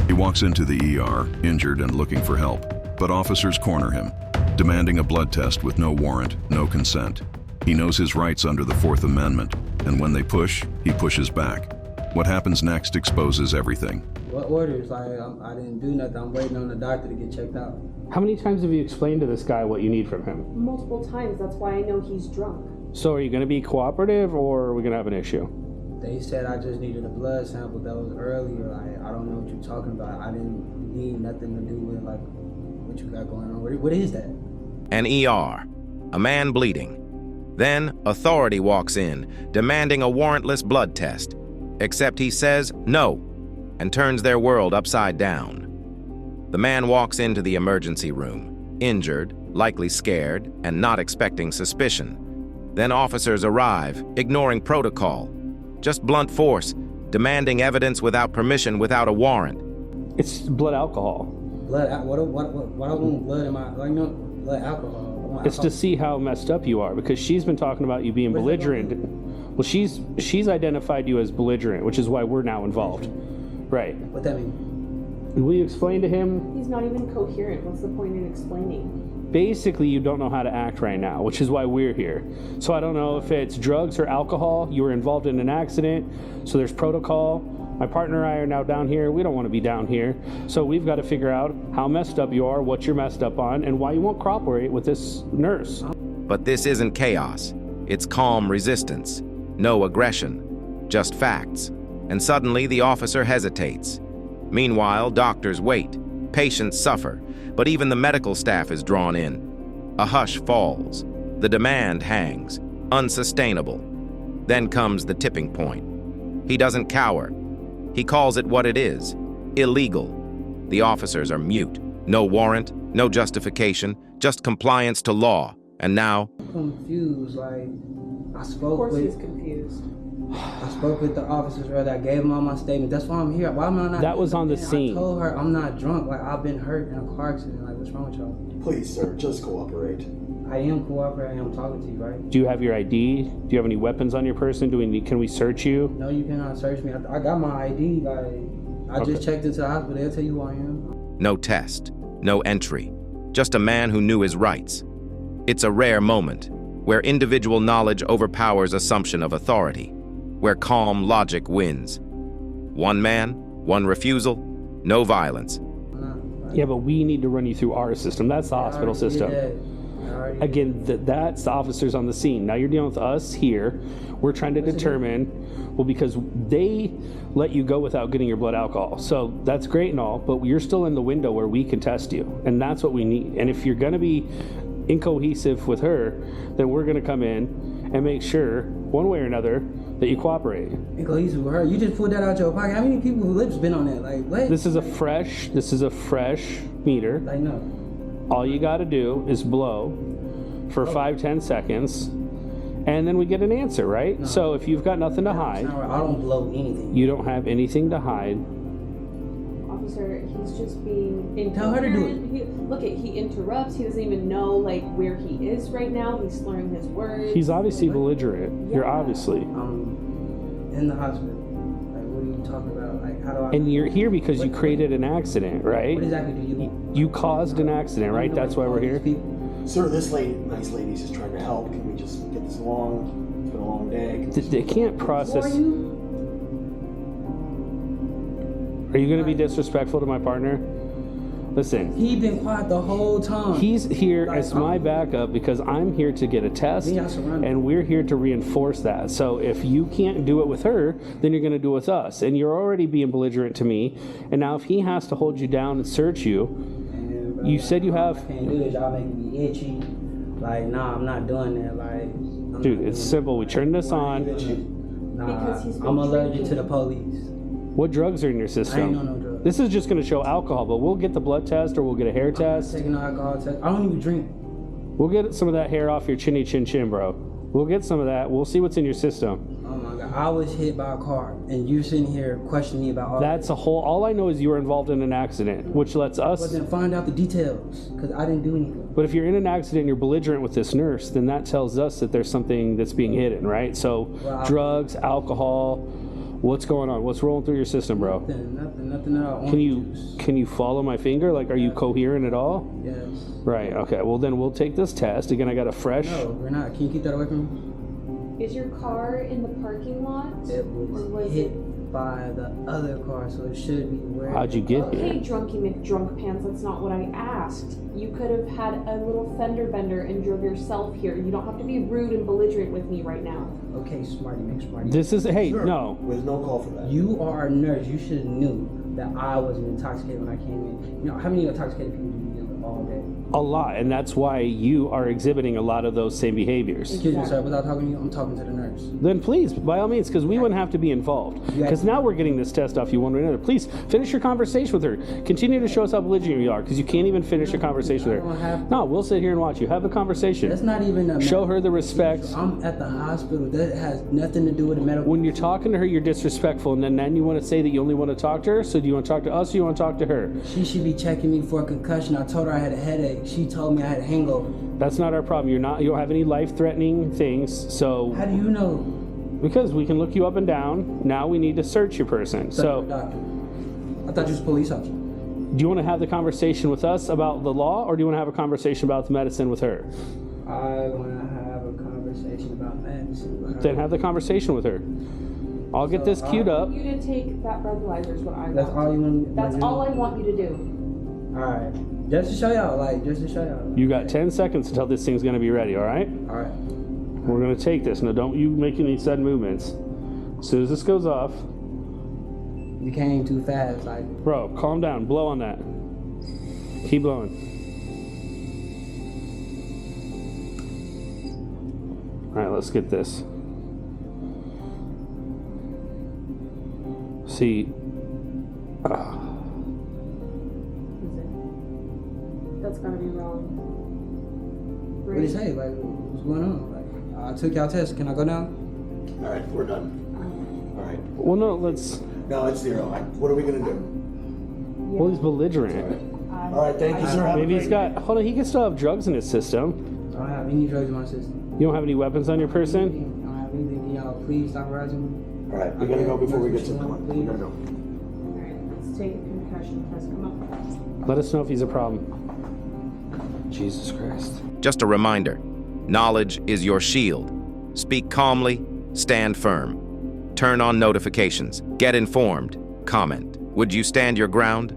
He walks into the ER, injured and looking for help, but officers corner him, demanding a blood test with no warrant, no consent. He knows his rights under the Fourth Amendment, and when they push, he pushes back. What happens next exposes everything. What orders? I didn't do nothing. I'm waiting on the doctor to get checked out. How many times have you explained to this guy what you need from him? Multiple times. That's why I know he's drunk. So are you going to be cooperative, or are we going to have an issue? They said I just needed a blood sample. That was earlier. I don't know what you're talking about. I didn't need nothing to do with like what you got going on. What is that? An ER. A man bleeding. Then authority walks in, demanding a warrantless blood test. Except he says no, and turns their world upside down. The man walks into the emergency room, injured, likely scared, and not expecting suspicion. Then officers arrive, ignoring protocol. Just blunt force, demanding evidence without permission, without a warrant. It's blood alcohol. Blood? What I want blood in my, like, no, blood alcohol. It's to see how messed up you are, because she's been talking about you being belligerent. Well, she's identified you as belligerent, which is why we're now involved. Right. What that mean? Will you explain to him? He's not even coherent. What's the point in explaining? Basically, you don't know how to act right now, which is why we're here. So I don't know if it's drugs or alcohol. You were involved in an accident, so there's protocol. My partner and I are now down here. We don't want to be down here. So we've got to figure out how messed up you are, what you're messed up on, and why you won't cooperate with this nurse. But this isn't chaos. It's calm resistance. No aggression. Just facts. And suddenly the officer hesitates. Meanwhile, doctors wait. Patients suffer. But even the medical staff is drawn in. A hush falls. The demand hangs. Unsustainable. Then comes the tipping point. He doesn't cower. He calls it what it is. Illegal. The officers are mute. No warrant, no justification, just compliance to law. And now... I'm confused, like, I spoke Of course with... he's confused. I spoke with the officers, rather. I gave them all my statements. That's why I'm here. Why am I not... That was on the scene. I told her I'm not drunk. Like, I've been hurt in a car accident. Like, what's wrong with y'all? Please, sir, just cooperate. I am cooperating. I'm talking to you, right? Do you have your ID? Do you have any weapons on your person? Can we search you? No, you cannot search me. I got my ID. Like, I just checked into the hospital. They'll tell you who I am. No test. No entry. Just a man who knew his rights. It's a rare moment where individual knowledge overpowers assumption of authority, where calm logic wins. One man, one refusal, no violence. Yeah, but we need to run you through our system. That's the hospital system. Again, that's the officers on the scene. Now you're dealing with us here. We're trying to determine, well, because they let you go without getting your blood alcohol. So that's great and all, but you're still in the window where we can test you. And that's what we need. And if you're going to be incohesive with her, then we're going to come in and make sure, one way or another, that you cooperate. Incohesive with her? You just pulled that out your pocket. How many people who lips been on that? Like, what? This is a fresh meter. Like, no. All you got to do is blow for 5-10 seconds, and then we get an answer, right? No. So if you've got nothing to hide, I don't blow anything. You don't have anything to hide. Officer, he's just being incoherent. Tell her to do it. He interrupts. He doesn't even know like where he is right now. He's slurring his words. He's obviously belligerent. Yeah. You're obviously. In the hospital. Like, what are you talking about? Like, how do I... And you're here because you created an accident, right? What exactly do you want? You caused an accident, right? That's why we're here? Sir, this nice lady's just trying to help. Can we just get this along? It's been a long day. They can't process... Who are you? Are you going to be disrespectful to my partner? Listen. He's been quiet the whole time. He's here as my backup because I'm here to get a test, and we're here to reinforce that. So if you can't do it with her, then you're going to do it with us. And you're already being belligerent to me. And now if he has to hold you down and search you, you said you have... I can't do this. Y'all making me itchy. Like, nah, I'm not doing that. Like, dude, it's simple. We turn this on. Nah, I'm allergic to the police. What drugs are in your system? I ain't on no drugs. This is just going to show alcohol, but we'll get the blood test or we'll get a hair test. I'm not taking no alcohol test. I don't even drink. We'll get some of that hair off your chinny chin chin, bro. We'll get some of that. We'll see what's in your system. Oh my God. I was hit by a car and you're sitting here questioning me about all That's a whole... All I know is you were involved in an accident, which lets us... But then find out the details because I didn't do anything. But if you're in an accident and you're belligerent with this nurse, then that tells us that there's something that's being hidden, right? So drugs, alcohol... What's going on? What's rolling through your system, bro? Nothing at all. Can you follow my finger? Like, are you coherent at all? Yes. Right, okay. Well, then we'll take this test. Again, I got a fresh... No, we're not. Can you keep that away from me? Is your car in the parking lot? It Or was hit by the other car, so it should be where. How'd you get Okay, here? drunky McDrunk pants, that's not what I asked. You could have had a little fender bender and drove yourself here. You don't have to be rude and belligerent with me right now. Okay, Smarty McSmarty. This is... Hey, Sure. no. There's no call for that. You are a nurse. You should have knew that I wasn't intoxicated when I came in. You know, how many intoxicated people do you deal with all day? A lot, and that's why you are exhibiting a lot of those same behaviors. Excuse me, sir. Without talking to you, I'm talking to the nurse. Then please, by all means, because we wouldn't have to be involved. Because now we're getting this test off you one way or another. Please, finish your conversation with her. Continue to show us how belligerent you are, because you can't even finish a conversation with her. No, we'll sit here and watch you. Have a conversation. That's not even a Show her the respect. I'm at the hospital. That has nothing to do with the medical. When you're talking to her, you're disrespectful, and then you want to say that you only want to talk to her? So do you want to talk to us or you want to talk to her? She should be checking me for a concussion. I told her I had a headache. She told me I had a hangover. That's not our problem. You don't have any life-threatening things, so... How do you know? Because we can look you up and down. Now we need to search your person. So, Doctor. I thought you was a police officer. do you want to have the conversation with us about the law, or do you want to have a conversation about the medicine with her? I want to have a conversation about medicine with her. Then have the conversation with her. I'll get this queued up. You to take that breathalyzer is what I want. That's all you want. That's all I want you to do. Alright. Just to show y'all, just to show y'all. You got 10 seconds until this thing's going to be ready, all right? Alright. We're going to take this. Now, don't you make any sudden movements. As soon as this goes off... You came too fast, Bro, calm down. Blow on that. Keep blowing. All right, let's get this. See... That's gotta be wrong. What do you say? What's going on? I took y'all test. Can I go down? All right, we're done. All right. Well, no, let's... No, it's 0. What are we gonna do? Well, he's belligerent. All right, thank you, sir. Have a Maybe he's great got... Hold on, he can still have drugs in his system. I don't have any drugs in my system. You don't have any weapons on your person? I don't have anything. Can y'all please stop harassing me? All right, we gotta go before we get to the point. We gotta go. Alright, let's take a concussion test. Come on. Let us know if he's a problem. Jesus Christ. Just a reminder, knowledge is your shield. Speak calmly, stand firm. Turn on notifications, get informed, comment. Would you stand your ground?